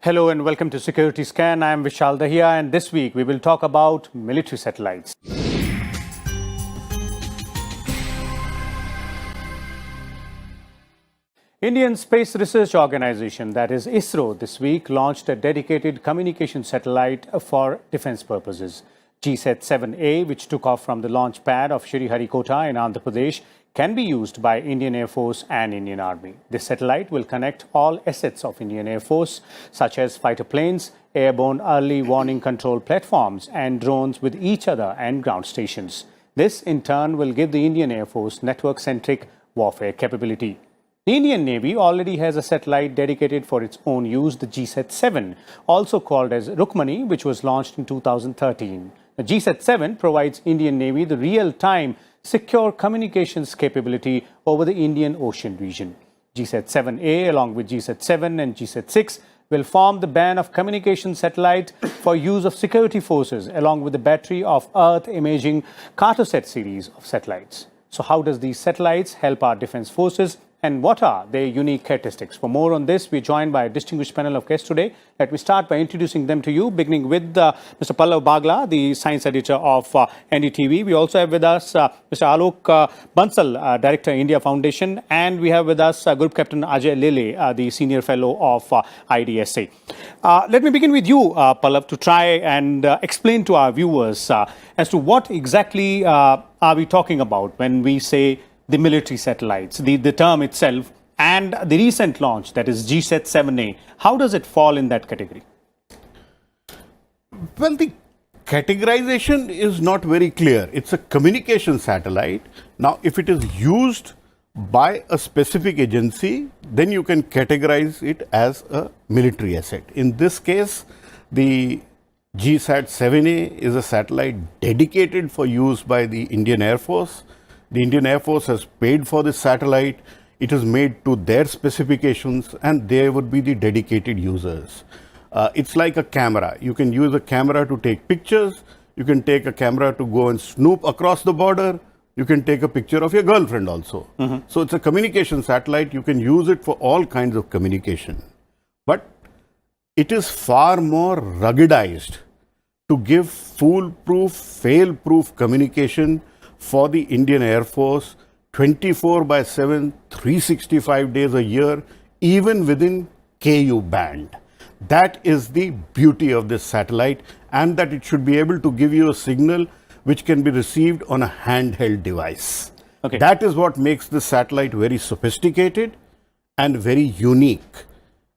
Hello and welcome to Security Scan. I am Vishal Dahiya, and this week we will talk about military satellites. Indian Space Research Organization, that is ISRO, this week launched a dedicated communication satellite for defense purposes. GSAT-7A, which took off from the launch pad of Sriharikota in Andhra Pradesh, can be used by Indian Air Force and Indian Army. This satellite will connect all assets of Indian Air Force, such as fighter planes, airborne early warning control platforms, and drones with each other and ground stations. This, in turn, will give the Indian Air Force network-centric warfare capability. The Indian Navy already has a satellite dedicated for its own use, the GSAT-7, also called as Rukmani, which was launched in 2013. The GSAT-7 provides Indian Navy the real-time secure communications capability over the Indian Ocean region. GSAT-7A, along with GSAT-7 and GSAT-6, will form the band of communication satellite for use of security forces, along with the battery of Earth imaging Cartosat series of satellites. So how does these satellites help our defense forces, and what are their unique characteristics? For more on this, we're joined by a distinguished panel of guests today. Let me start by introducing them to you, beginning with Mr. Pallav Bagla, the science editor of NDTV. We also have with us Mr. Alok Bansal, Director, India Foundation, and we have with us Group Captain Ajay Lele, the Senior Fellow of IDSA. Let me begin with you, Pallav, to try and explain to our viewers as to what exactly are we talking about when we say the military satellites, the term itself, and the recent launch, that is GSAT-7A. How does it fall in that category? Well, the categorization is not very clear. It's a communication satellite. Now, if it is used by a specific agency, then you can categorize it as a military asset. In this case, the GSAT-7A is a satellite dedicated for use by the Indian Air Force. The Indian Air Force has paid for this satellite. It is made to their specifications, and they would be the dedicated users. It's like a camera. You can use a camera to take pictures. You can take a camera to go and snoop across the border. You can take a picture of your girlfriend also. So it's a communication satellite. You can use it for all kinds of communication. But it is far more ruggedized to give foolproof, fail-proof communication for the Indian Air Force 24/7, 365 days a year, even within KU band. That is the beauty of this satellite, and that it should be able to give you a signal which can be received on a handheld device. Okay. That is what makes this satellite very sophisticated and very unique.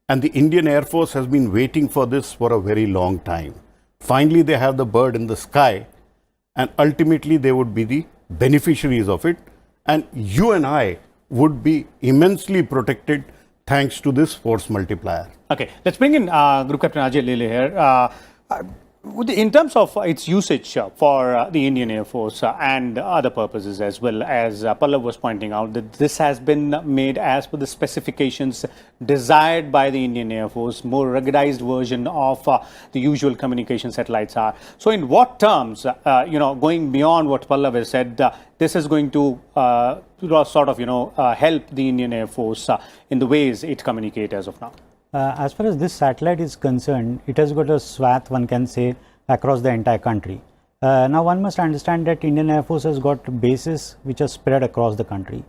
And the Indian Air Force has been waiting for this for a very long time. Finally, they have the bird in the sky, and ultimately they would be the beneficiaries of it, and you and I would be immensely protected thanks to this force multiplier. Okay, let's bring in Group Captain Ajay Lele here. In terms of its usage for the Indian Air Force and other purposes, as well as Pallav was pointing out, that this has been made as per the specifications desired by the Indian Air Force, more ruggedized version of the usual communication satellites are. So in what terms, going beyond what Pallav has said, this is going to sort of, help the Indian Air Force in the ways it communicates as of now? As far as this satellite is concerned, it has got a swath, one can say, across the entire country. Now, one must understand that Indian Air Force has got bases which are spread across the country.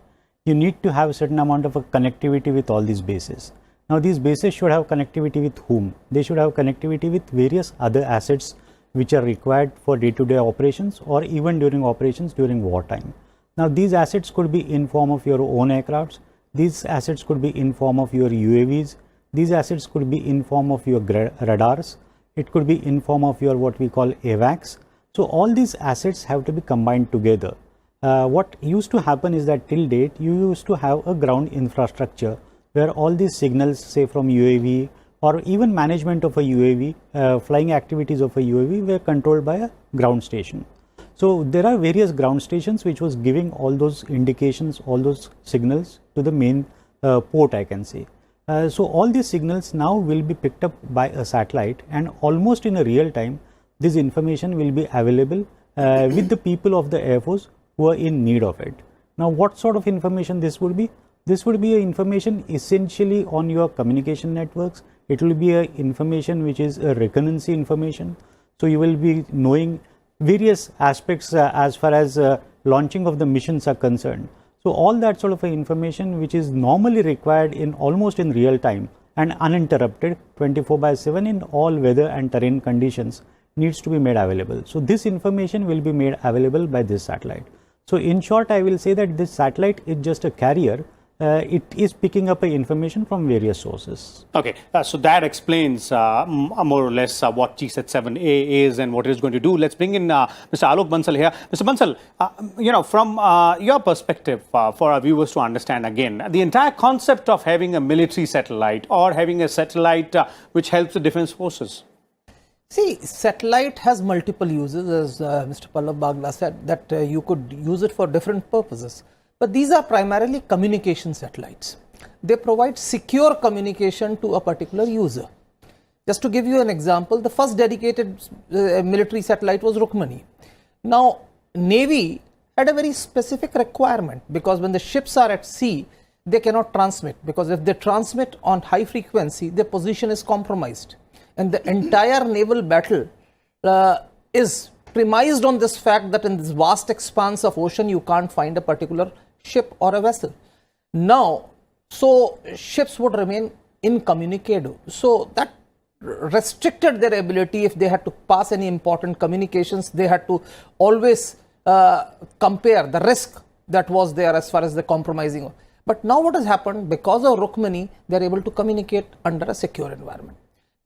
You need to have a certain amount of connectivity with all these bases. Now, these bases should have connectivity with whom? They should have connectivity with various other assets which are required for day-to-day operations, or even during operations during wartime. Now, these assets could be in form of your own aircrafts. These assets could be in form of your UAVs. These assets could be in form of your radars. It could be in form of your what we call AWACS. So all these assets have to be combined together. What used to happen is that till date, you used to have a ground infrastructure where all these signals, say from UAV or even management of a UAV, flying activities of a UAV, were controlled by a ground station. So there are various ground stations which was giving all those indications, all those signals to the main port, I can say. So all these signals now will be picked up by a satellite, and almost in a real time, this information will be available with the people of the Air Force who are in need of it. Now, what sort of information this would be? This would be information essentially on your communication networks. it will be a information which is a recurrency information. So you will be knowing various aspects as far as launching of the missions are concerned. So all that sort of information which is normally required in almost in real time and uninterrupted 24/7 in all weather and terrain conditions needs to be made available. So this information will be made available by this satellite. So in short, I will say that this satellite is just a carrier. It is picking up information from various sources. Okay, so that explains more or less what GSAT-7A is and what it is going to do. Let's bring in Mr. Alok Bansal here. Mr. Bansal, from your perspective, for our viewers to understand again, the entire concept of having a military satellite or having a satellite which helps the defense forces. See, satellite has multiple uses, as Mr. Pallav Bagla said, that you could use it for different purposes. But these are primarily communication satellites. They provide secure communication to a particular user. Just to give you an example, the first dedicated military satellite was Rukmani. Now, Navy had a very specific requirement, because when the ships are at sea, they cannot transmit, because if they transmit on high frequency, their position is compromised. And the entire naval battle is premised on this fact that in this vast expanse of ocean, you can't find a particular ship or a vessel. Now, so ships would remain incommunicado. So that restricted their ability. If they had to pass any important communications, they had to always compare the risk that was there as far as the compromising. But now what has happened, because of Rukmani, they are able to communicate under a secure environment.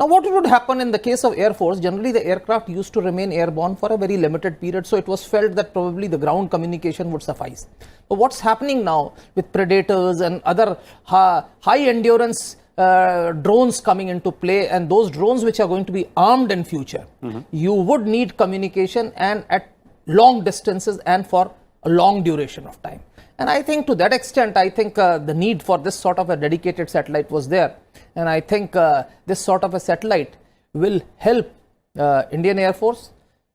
Now, what would happen in the case of Air Force? Generally, the aircraft used to remain airborne for a very limited period, so it was felt that probably the ground communication would suffice. But what's happening now with Predators and other high endurance drones coming into play, and those drones which are going to be armed in future, you would need communication, and at long distances and for a long duration of time. And I think to that extent, I think the need for this sort of a dedicated satellite was there. And I think this sort of a satellite will help Indian Air Force,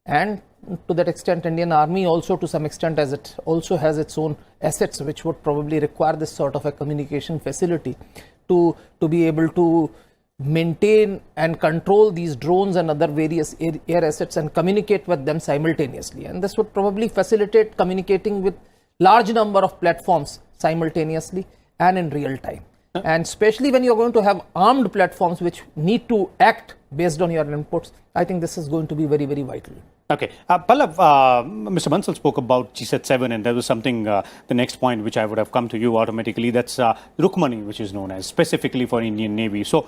and to that extent Indian Army also, to some extent, as it also has its own assets which would probably require this sort of a communication facility to be able to maintain and control these drones and other various air assets and communicate with them simultaneously. And this would probably facilitate communicating with large number of platforms simultaneously and in real time. And especially when you're going to have armed platforms which need to act based on your inputs, I think this is going to be very, very vital. Okay. Pallav, Mr. Bansal spoke about GSAT-7, and there was something, the next point which I would have come to you automatically, that's Rukmani, which is known as specifically for Indian Navy. So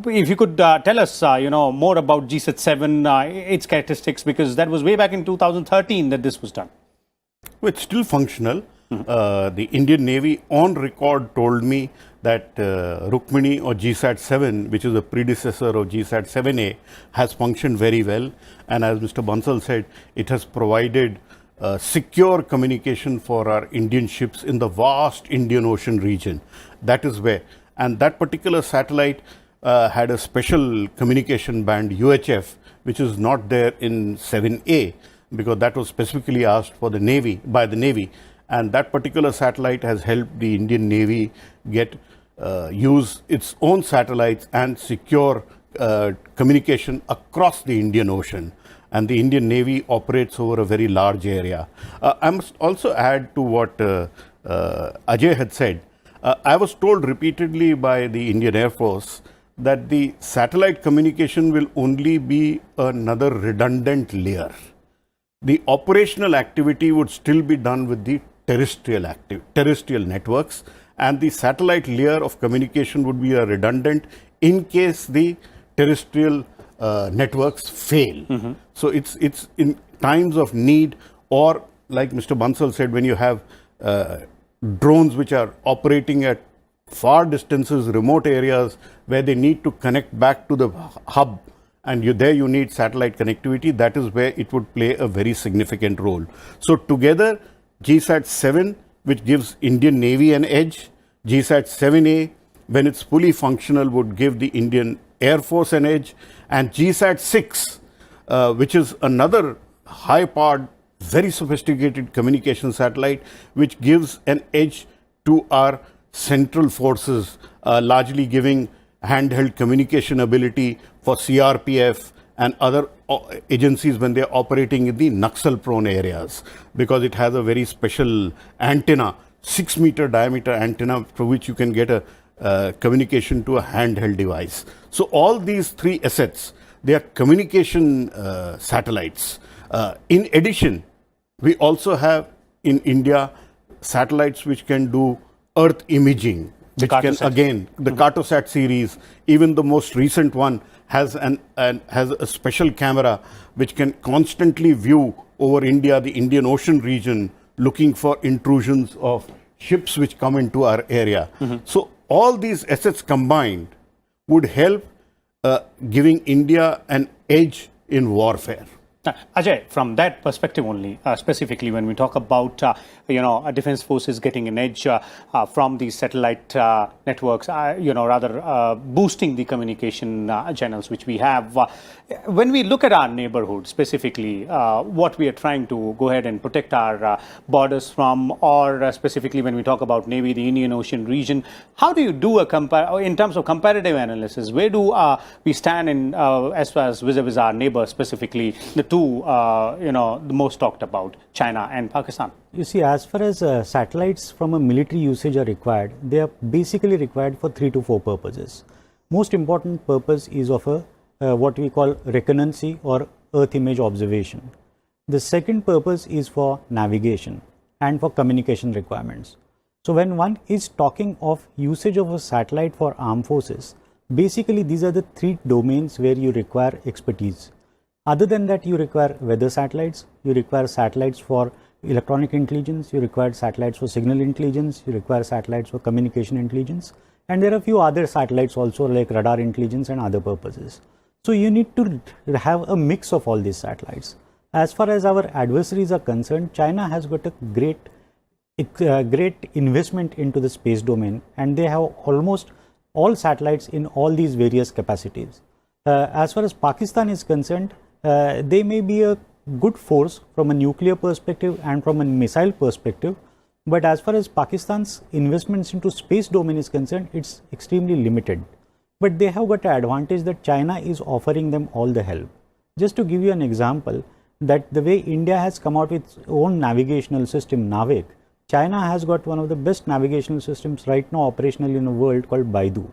if you could tell us, more about GSAT-7, its characteristics, because that was way back in 2013 that this was done. Well, it's still functional. The Indian Navy on record told me that Rukmani or GSAT-7, which is a predecessor of GSAT-7A, has functioned very well. And as Mr. Bansal said, it has provided secure communication for our Indian ships in the vast Indian Ocean region. That is where. And that particular satellite had a special communication band, UHF, which is not there in 7A, because that was specifically asked for the Navy, by the Navy. And that particular satellite has helped the Indian Navy use its own satellites and secure communication across the Indian Ocean. And the Indian Navy operates over a very large area. I must also add to what Ajay had said. I was told repeatedly by the Indian Air Force that the satellite communication will only be another redundant layer. The operational activity would still be done with the terrestrial networks, and the satellite layer of communication would be a redundant in case the terrestrial networks fail. So it's in times of need, or like Mr. Bansal said, when you have drones which are operating at far distances, remote areas where they need to connect back to the hub, and you need satellite connectivity, that is where it would play a very significant role. So together, GSAT-7, which gives Indian Navy an edge, GSAT-7A, when it's fully functional, would give the Indian Air Force an edge, and GSAT-6, which is another high-powered, very sophisticated communication satellite, which gives an edge to our central forces, largely giving handheld communication ability for CRPF and other agencies when they are operating in the Naxal-prone areas, because it has a very special antenna, 6-meter diameter antenna, for which you can get a communication to a handheld device. So all these three assets, they are communication satellites. In addition, we also have in India satellites which can do Earth imaging, which can again, the Cartosat series, even the most recent one has has a special camera which can constantly view over India, the Indian Ocean region, looking for intrusions of ships which come into our area. So all these assets combined would help giving India an edge in warfare. Ajay, from that perspective only, specifically when we talk about defense forces getting an edge from these satellite networks, rather boosting the communication channels which we have. When we look at our neighborhood specifically, what we are trying to go ahead and protect our borders from, or specifically when we talk about Navy, the Indian Ocean region, how do you do in terms of comparative analysis? Where do we stand in as far as vis-a-vis our neighbors, specifically the two, the most talked about, China and Pakistan? You see, as far as satellites from a military usage are required, they are basically required for 3 to 4 purposes. Most important purpose is of a what we call reconnaissance or Earth image observation. The second purpose is for navigation and for communication requirements. So when one is talking of usage of a satellite for armed forces, basically these are the 3 domains where you require expertise. Other than that, you require weather satellites, you require satellites for electronic intelligence, you require satellites for signal intelligence, you require satellites for communication intelligence, and there are a few other satellites also like radar intelligence and other purposes. So you need to have a mix of all these satellites. As far as our adversaries are concerned, China has got a great investment into the space domain, and they have almost all satellites in all these various capacities. As far as Pakistan is concerned, they may be a good force from a nuclear perspective and from a missile perspective, but as far as Pakistan's investments into space domain is concerned, it's extremely limited. But they have got an advantage that China is offering them all the help. Just to give you an example, that the way India has come out with its own navigational system, NAVIC, China has got one of the best navigational systems right now operational in the world called Baidu.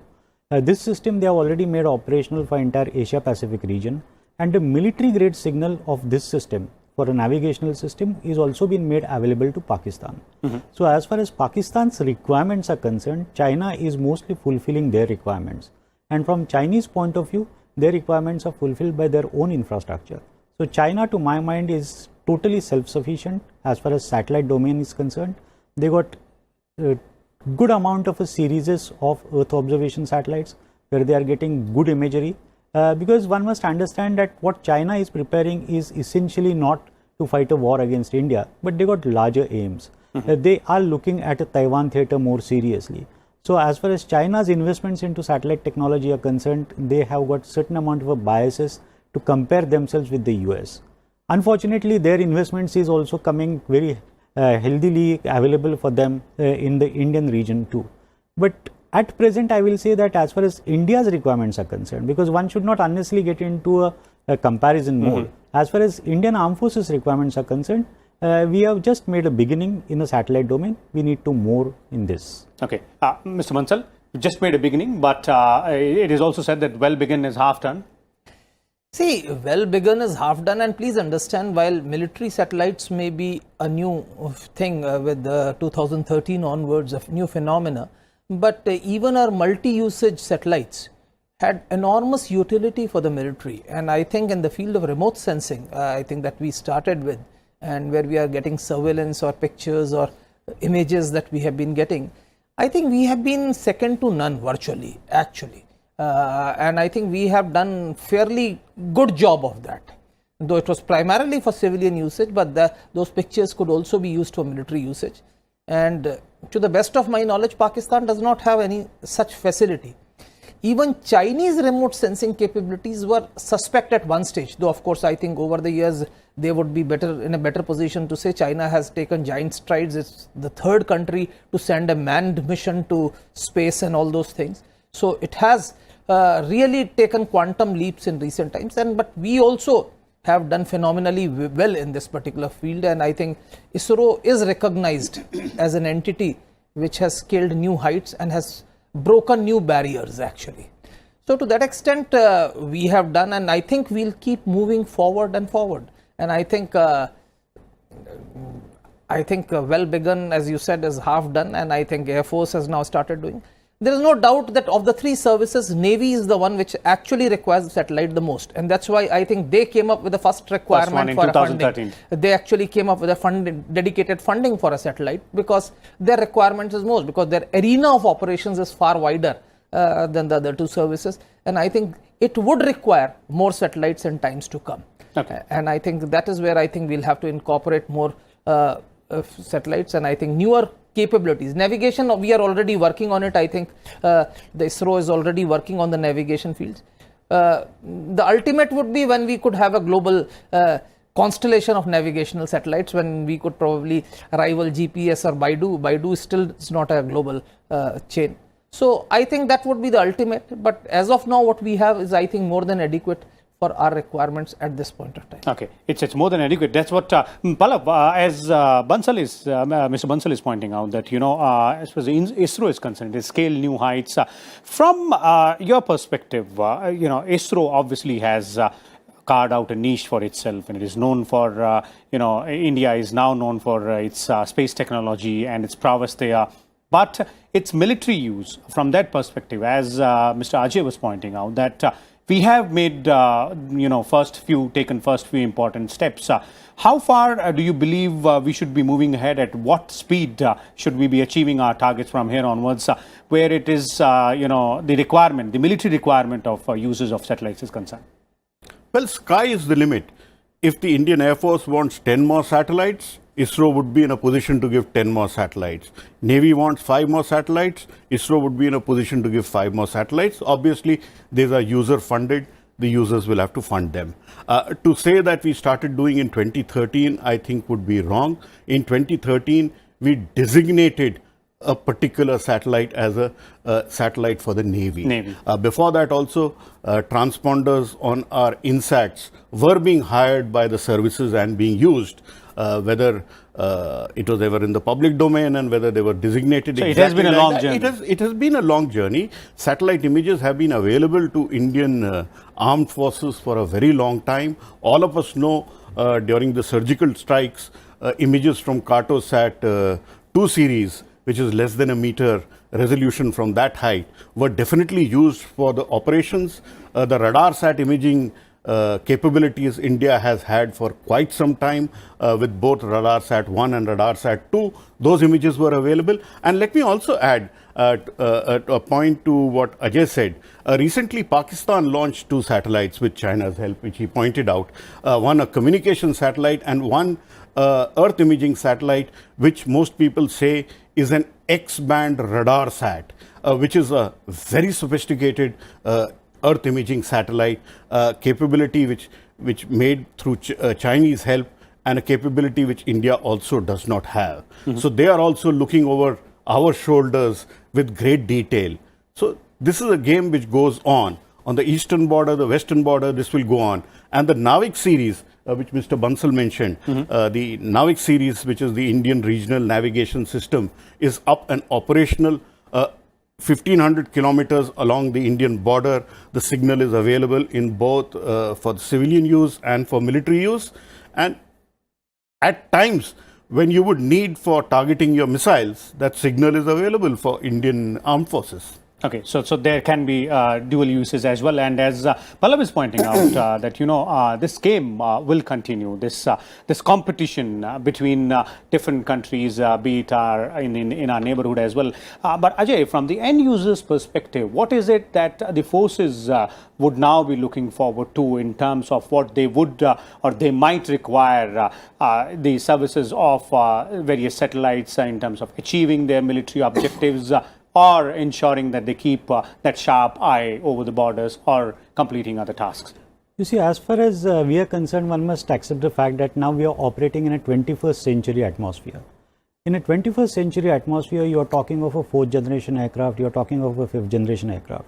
This system they have already made operational for entire Asia Pacific region, and the military grade signal of this system for a navigational system is also been made available to Pakistan. So as far as Pakistan's requirements are concerned, China is mostly fulfilling their requirements. And from Chinese point of view, their requirements are fulfilled by their own infrastructure. So China, to my mind, is totally self-sufficient as far as satellite domain is concerned. They got a good amount of a series of Earth observation satellites where they are getting good imagery. Because one must understand that what China is preparing is essentially not to fight a war against India, but they got larger aims. They are looking at a Taiwan theater more seriously. So as far as China's investments into satellite technology are concerned, they have got certain amount of a biases to compare themselves with the US. Unfortunately, their investments is also coming very healthily available for them in the Indian region too. But at present, I will say that as far as India's requirements are concerned, because one should not unnecessarily get into a comparison mode. As far as Indian Armed Forces requirements are concerned, we have just made a beginning in the satellite domain. We need to more in this. Okay, Mr. Mansal, you just made a beginning, but it is also said that well begun is half done. See, well begun is half done, and please understand, while military satellites may be a new thing with 2013 onwards, a new phenomena, but even our multi-usage satellites had enormous utility for the military. And I think in the field of remote sensing, I think that we started with, and where we are getting surveillance or pictures or images that we have been getting, I think we have been second to none virtually, actually. And I think we have done fairly good job of that. Though it was primarily for civilian usage, but those pictures could also be used for military usage. And to the best of my knowledge, Pakistan does not have any such facility. Even Chinese remote sensing capabilities were suspect at one stage, though of course I think over the years they would be in a better position to say China has taken giant strides. It's the third country to send a manned mission to space and all those things. So it has really taken quantum leaps in recent times, but we also have done phenomenally well in this particular field, and I think ISRO is recognized as an entity which has scaled new heights and has broken new barriers actually. So to that extent we have done, and I think we'll keep moving forward and forward, and I think well begun, as you said, is half done, and I think Air Force has now started doing. There is no doubt that of the three services, Navy is the one which actually requires the satellite the most, and that's why I think they came up with the first requirement for 2013. They actually came up with a dedicated funding for a satellite, because their requirement is most, because their arena of operations is far wider than the other two services, and I think it would require more satellites in times to come. Okay. And I think that is where I think we'll have to incorporate more satellites, and I think newer capabilities. Navigation, we are already working on it. I think the ISRO is already working on the navigation fields. The ultimate would be when we could have a global constellation of navigational satellites, when we could probably rival GPS or Baidu. Baidu still is not a global chain. So I think that would be the ultimate. But as of now, what we have is, I think, more than adequate for our requirements at this point of time. Okay, it's more than adequate. That's what Pallab, as Mr. Bansal is pointing out, that as far as ISRO is concerned, it scale new heights. From your perspective, ISRO obviously has carved out a niche for itself, and it is known for India is now known for its space technology and its prowess there. But its military use, from that perspective, as Mr. Ajay was pointing out, that we have made, taken first few important steps. How far do you believe we should be moving ahead? At what speed should we be achieving our targets from here onwards, where it is, the requirement, the military requirement of users of satellites is concerned? Well, sky is the limit. If the Indian Air Force wants 10 more satellites, ISRO would be in a position to give 10 more satellites. Navy wants 5 more satellites, ISRO would be in a position to give 5 more satellites. Obviously, these are user funded, the users will have to fund them. To say that we started doing in 2013, I think would be wrong. In 2013, we designated a particular satellite as a satellite for the Navy. Before that also, transponders on our INSATs were being hired by the services and being used, whether it was ever in the public domain and whether they were designated. So exactly, it has been a long journey. It has been a long journey. Satellite images have been available to Indian armed forces for a very long time. All of us know during the surgical strikes, images from Cartosat 2 series, which is less than a meter resolution from that height, were definitely used for the operations. The radar sat imaging capabilities India has had for quite some time with both Radar Sat 1 and Radar Sat 2. Those images were available. And let me also add a point to what Ajay said. Recently, Pakistan launched 2 satellites with China's help, which he pointed out. One a communication satellite and one Earth imaging satellite, which most people say is an X-band radar sat, which is a very sophisticated Earth imaging satellite capability which made through Chinese help, and a capability which India also does not have. So they are also looking over our shoulders with great detail. So this is a game which goes on the eastern border, the western border. This will go on, and the Navik series, which Mr. Bansal mentioned, the Navik series, which is the Indian Regional Navigation System, is up and operational. 1,500 kilometers along the Indian border. The signal is available in both for civilian use and for military use. And at times when you would need for targeting your missiles, that signal is available for Indian armed forces. Okay, so there can be dual uses as well, and as Pallab is pointing out, that this game will continue. This competition between different countries, be it in our neighborhood as well. But Ajay, from the end user's perspective, what is it that the forces would now be looking forward to in terms of what they would or they might require the services of various satellites in terms of achieving their military objectives? Or ensuring that they keep that sharp eye over the borders or completing other tasks? You see, as far as we are concerned, one must accept the fact that now we are operating in a 21st century atmosphere. In a 21st century atmosphere, you are talking of a 4th generation aircraft, you are talking of a 5th generation aircraft.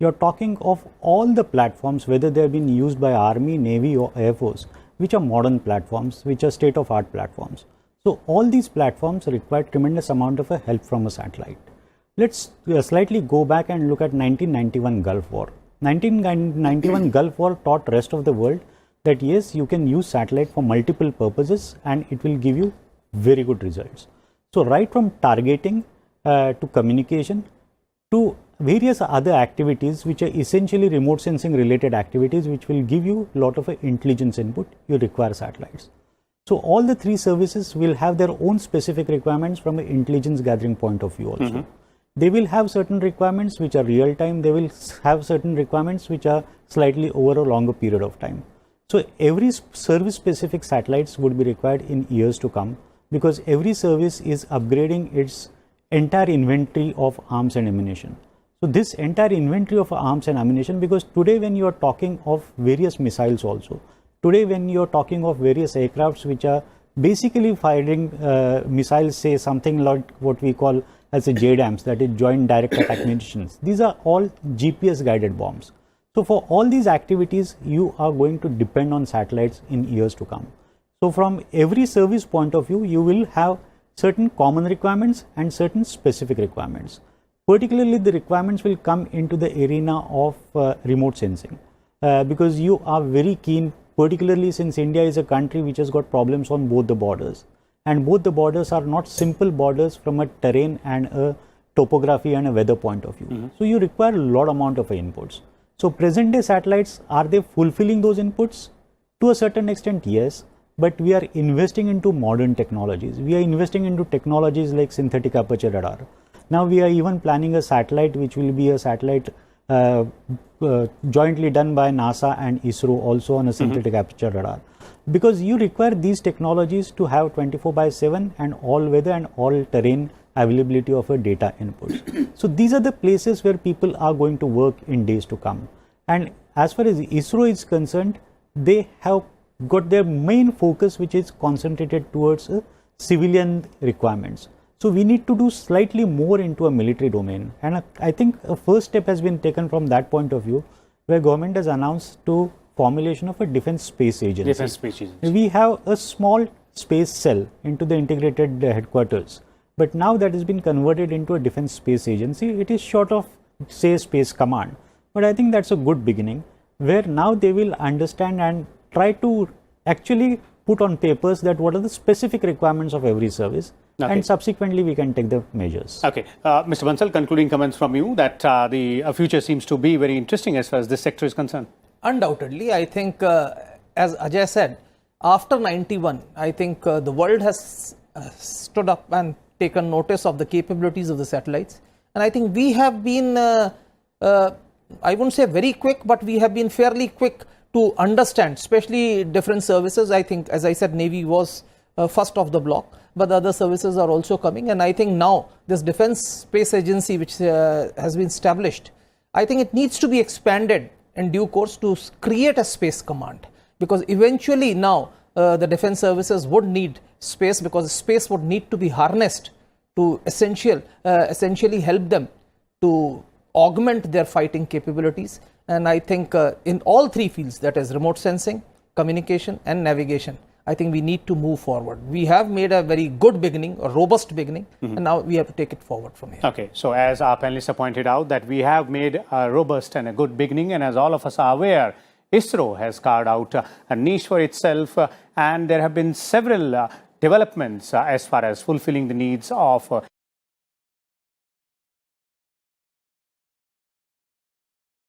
you're talking of all the platforms, whether they're being used by Army, Navy or Air Force, which are modern platforms, which are state-of-art platforms. So all these platforms require tremendous amount of help from a satellite. Let's slightly go back and look at 1991 Gulf War. 1991 Gulf War taught rest of the world that yes, you can use satellite for multiple purposes and it will give you very good results. So right from targeting to communication to various other activities which are essentially remote sensing related activities which will give you a lot of intelligence input, you require satellites. So all the three services will have their own specific requirements from an intelligence gathering point of view also. They will have certain requirements which are real time, they will have certain requirements which are slightly over a longer period of time. So every service specific satellites would be required in years to come, because every service is upgrading its entire inventory of arms and ammunition. So this entire inventory of arms and ammunition, because today when you are talking of various missiles also, today when you are talking of various aircrafts which are basically firing missiles, say something like what we call as a JDAMs, that is Joint Direct Attack Munitions. These are all GPS guided bombs. So for all these activities, you are going to depend on satellites in years to come. So from every service point of view, you will have certain common requirements and certain specific requirements. Particularly the requirements will come into the arena of remote sensing, because you are very keen, particularly since India is a country which has got problems on both the borders. And both the borders are not simple borders from a terrain and a topography and a weather point of view. So you require a lot amount of inputs. So present day satellites, are they fulfilling those inputs? To a certain extent, yes, but we are investing into modern technologies. We are investing into technologies like synthetic aperture radar. Now we are even planning a satellite which will be a satellite jointly done by NASA and ISRO also on a synthetic aperture radar. Because you require these technologies to have 24/7 and all weather and all terrain availability of a data inputs. So these are the places where people are going to work in days to come. And as far as ISRO is concerned, they have got their main focus which is concentrated towards civilian requirements. So we need to do slightly more into a military domain. And I think a first step has been taken from that point of view, where government has announced to formulation of a defense space agency. Defense space agency. We have a small space cell into the integrated headquarters, but now that has been converted into a defense space agency. It is short of, say, space command, but I think that's a good beginning, where now they will understand and try to actually put on papers that what are the specific requirements of every service. Okay. And subsequently we can take the measures. Okay, Mr. Bansal, concluding comments from you that the future seems to be very interesting as far as this sector is concerned. Undoubtedly, I think as Ajay said, after 91, I think the world has stood up and taken notice of the capabilities of the satellites. And I think we have been, I wouldn't say very quick, but we have been fairly quick to understand, especially different services. I think, as I said, Navy was first off the block, but the other services are also coming. And I think now this Defense Space Agency, which has been established, I think it needs to be expanded in due course to create a space command, because eventually now the defense services would need space, because space would need to be harnessed to essentially help them to augment their fighting capabilities. And I think in all three fields, that is remote sensing, communication and navigation, I think we need to move forward. We have made a very good beginning, a robust beginning, and now we have to take it forward from here. Okay, so as our panelists have pointed out, that we have made a robust and a good beginning, and as all of us are aware, ISRO has carved out a niche for itself, and there have been several developments as far as fulfilling the needs of